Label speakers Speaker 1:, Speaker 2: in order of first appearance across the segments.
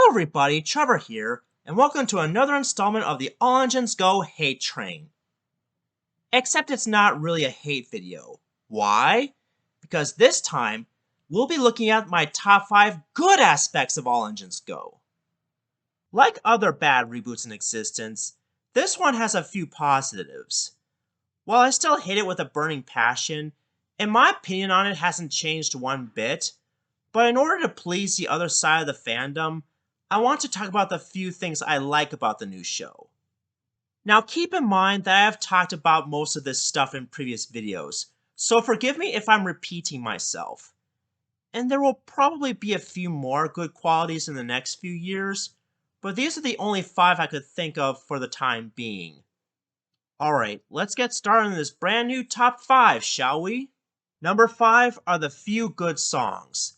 Speaker 1: everybody, Trevor here, and welcome to another installment of the All Engines Go Hate Train. Except it's not really a hate video. Why? Because this time, we'll be looking at my top 5 good aspects of All Engines Go. Like other bad reboots in existence, this one has a few positives. While I still hate it with a burning passion, and my opinion on it hasn't changed one bit, but in order to please the other side of the fandom, I want to talk about the few things I like about the new show. Now keep in mind that I have talked about most of this stuff in previous videos, so forgive me if I'm repeating myself. And there will probably be a few more good qualities in the next few years, but these are the only 5 I could think of for the time being. Alright, let's get started on this brand new top 5, shall we? Number 5 are the few good songs.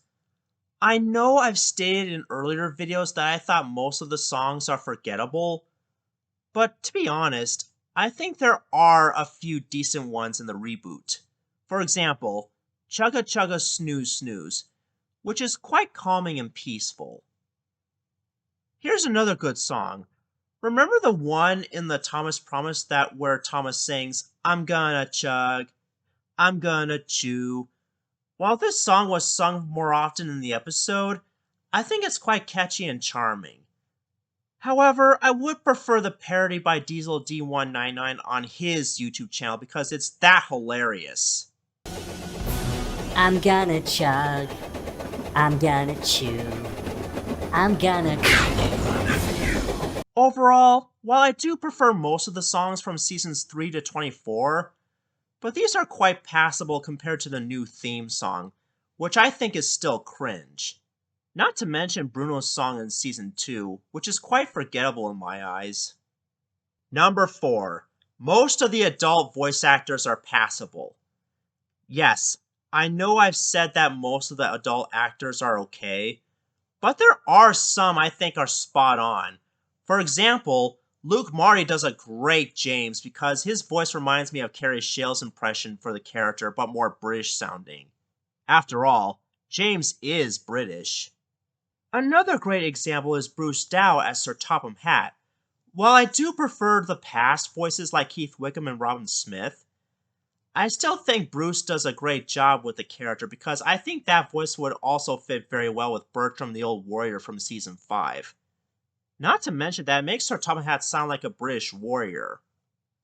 Speaker 1: I know I've stated in earlier videos that I thought most of the songs are forgettable, but to be honest, I think there are a few decent ones in the reboot. For example, Chugga Chugga Snooze Snooze, which is quite calming and peaceful. Here's another good song. Remember the one in the Thomas Promise that where Thomas sings, "I'm gonna chug, I'm gonna chew"? While this song was sung more often in the episode, I think it's quite catchy and charming. However, I would prefer the parody by Diesel D199 on his YouTube channel because it's that hilarious.
Speaker 2: I'm gonna chug, I'm gonna chew, I'm gonna...
Speaker 1: Overall, while I do prefer most of the songs from seasons 3 to 24, but these are quite passable compared to the new theme song, which I think is still cringe. Not to mention Bruno's song in season 2, which is quite forgettable in my eyes. Number 4. Most of the adult voice actors are passable. Yes, I know I've said that most of the adult actors are okay, but there are some I think are spot on. For example, Luke Marty does a great James because his voice reminds me of Carrie Shale's impression for the character, but more British sounding. After all, James is British. Another great example is Bruce Dow as Sir Topham Hatt. While I do prefer the past voices like Keith Wickham and Robin Smith, I still think Bruce does a great job with the character because I think that voice would also fit very well with Bertram the Old Warrior from season 5. Not to mention that it makes Sir Topham Hatt sound like a British warrior.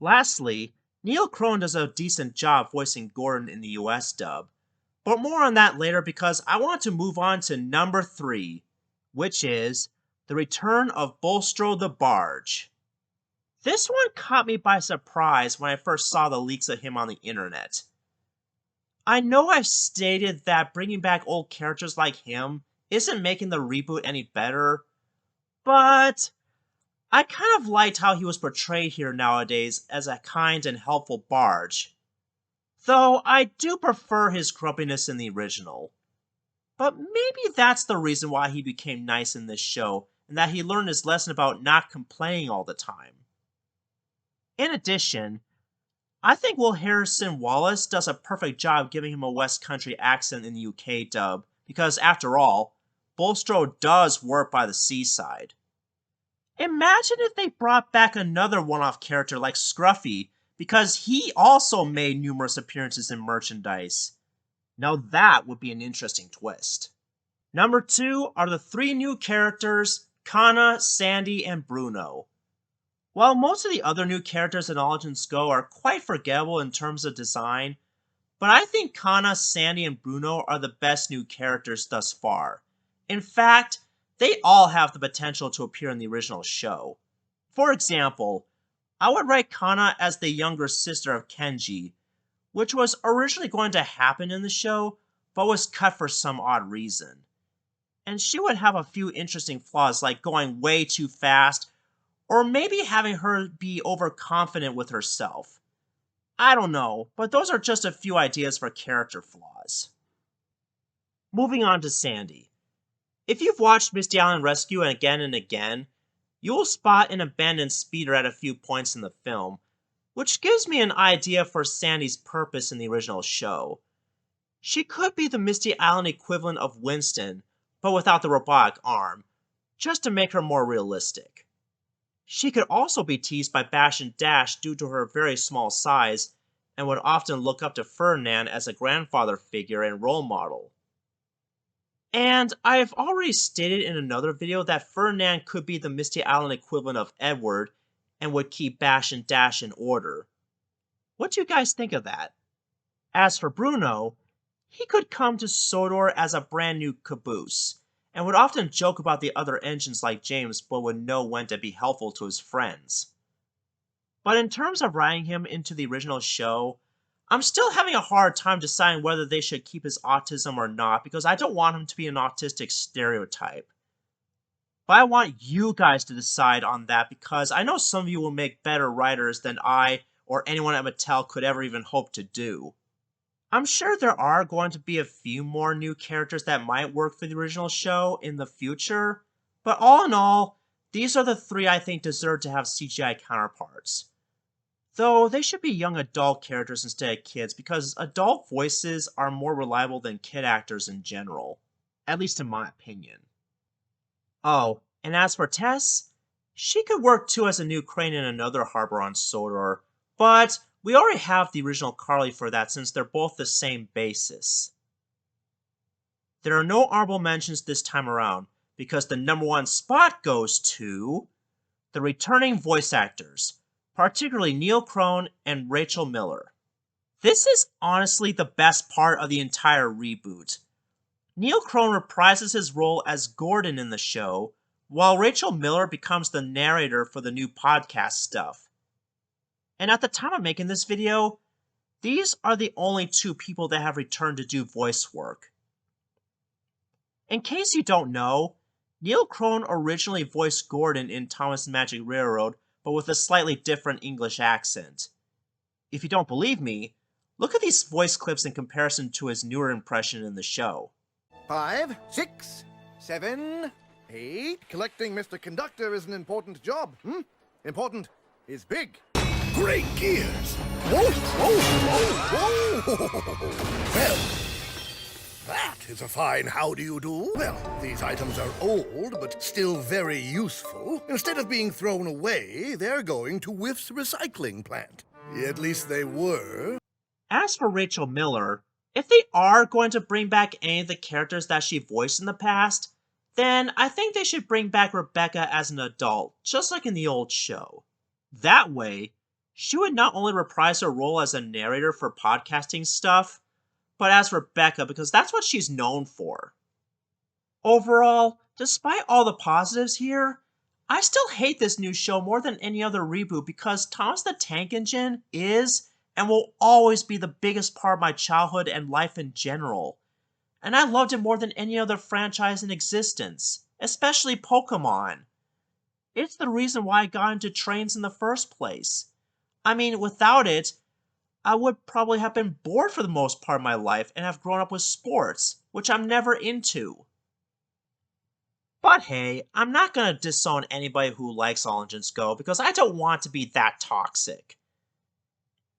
Speaker 1: Lastly, Neil Crone does a decent job voicing Gordon in the US dub, but more on that later because I want to move on to number 3, which is the return of Bolstro the Barge. This one caught me by surprise when I first saw the leaks of him on the internet. I know I've stated that bringing back old characters like him isn't making the reboot any better, but I kind of liked how he was portrayed here nowadays as a kind and helpful barge. Though I do prefer his grumpiness in the original. But maybe that's the reason why he became nice in this show, and that he learned his lesson about not complaining all the time. In addition, I think Will Harrison Wallace does a perfect job giving him a West Country accent in the UK dub, because after all, Bolstro does work by the seaside. Imagine if they brought back another one-off character like Scruffy, because he also made numerous appearances in merchandise. Now that would be an interesting twist. Number 2 are the 3 new characters, Kana, Sandy, and Bruno. While most of the other new characters in All Engines Go are quite forgettable in terms of design, but I think Kana, Sandy, and Bruno are the best new characters thus far. In fact, they all have the potential to appear in the original show. For example, I would write Kana as the younger sister of Kenji, which was originally going to happen in the show, but was cut for some odd reason. And she would have a few interesting flaws like going way too fast, or maybe having her be overconfident with herself. I don't know, but those are just a few ideas for character flaws. Moving on to Sandy. If you've watched Misty Island Rescue and again, you will spot an abandoned speeder at a few points in the film, which gives me an idea for Sandy's purpose in the original show. She could be the Misty Island equivalent of Winston, but without the robotic arm, just to make her more realistic. She could also be teased by Bash and Dash due to her very small size, and would often look up to Ferdinand as a grandfather figure and role model. And I have already stated in another video that Ferdinand could be the Misty Island equivalent of Edward and would keep Bash and Dash in order. What do you guys think of that? As for Bruno, he could come to Sodor as a brand new caboose, and would often joke about the other engines like James, but would know when to be helpful to his friends. But in terms of writing him into the original show, I'm still having a hard time deciding whether they should keep his autism or not, because I don't want him to be an autistic stereotype. But I want you guys to decide on that, because I know some of you will make better writers than I or anyone at Mattel could ever even hope to do. I'm sure there are going to be a few more new characters that might work for the original show in the future, but all in all, these are the 3 I think deserve to have CGI counterparts. Though they should be young adult characters instead of kids, because adult voices are more reliable than kid actors in general. At least in my opinion. Oh, and as for Tess, she could work too as a new crane in another harbor on Sodor, but we already have the original Carly for that since they're both the same basis. There are no honorable mentions this time around, because the #1 spot goes to the returning voice actors, particularly Neil Crone and Rachel Miller. This is honestly the best part of the entire reboot. Neil Crone reprises his role as Gordon in the show, while Rachel Miller becomes the narrator for the new podcast stuff. And at the time of making this video, these are the only 2 people that have returned to do voice work. In case you don't know, Neil Crone originally voiced Gordon in Thomas the Magic Railroad, but with a slightly different English accent. If you don't believe me, look at these voice clips in comparison to his newer impression in the show.
Speaker 3: 5, 6, 7, 8. Collecting Mr. Conductor is an important job. Important is big.
Speaker 4: Great gears! Whoa, whoa, whoa, whoa! Well, that is a fine how do you do. Well, these items are old, but still very useful. Instead of being thrown away, they're going to Whiff's recycling plant. At least they were.
Speaker 1: As for Rachel Miller, if they are going to bring back any of the characters that she voiced in the past, then I think they should bring back Rebecca as an adult, just like in the old show. That way, she would not only reprise her role as a narrator for podcasting stuff, but as Rebecca, because that's what she's known for. Overall, despite all the positives here, I still hate this new show more than any other reboot because Thomas the Tank Engine is and will always be the biggest part of my childhood and life in general. And I loved it more than any other franchise in existence, especially Pokemon. It's the reason why I got into trains in the first place. I mean, without it, I would probably have been bored for the most part of my life and have grown up with sports, which I'm never into. But hey, I'm not gonna disown anybody who likes All Engines Go because I don't want to be that toxic.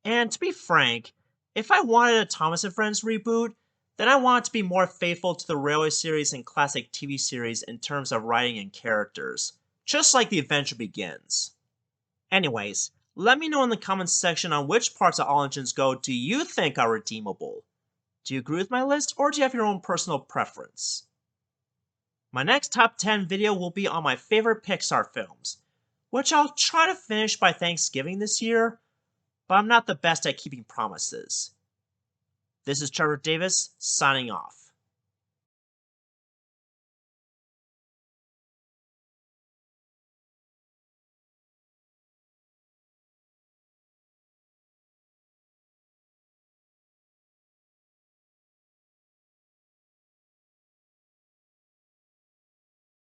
Speaker 1: And to be frank, if I wanted a Thomas & Friends reboot, then I want it to be more faithful to the Railway series and classic TV series in terms of writing and characters, just like The Adventure Begins. Anyways, let me know in the comments section on which parts of All Engines Go do you think are redeemable. Do you agree with my list, or do you have your own personal preference? My next top 10 video will be on my favorite Pixar films, which I'll try to finish by Thanksgiving this year, but I'm not the best at keeping promises. This is Trevor Davis, signing off.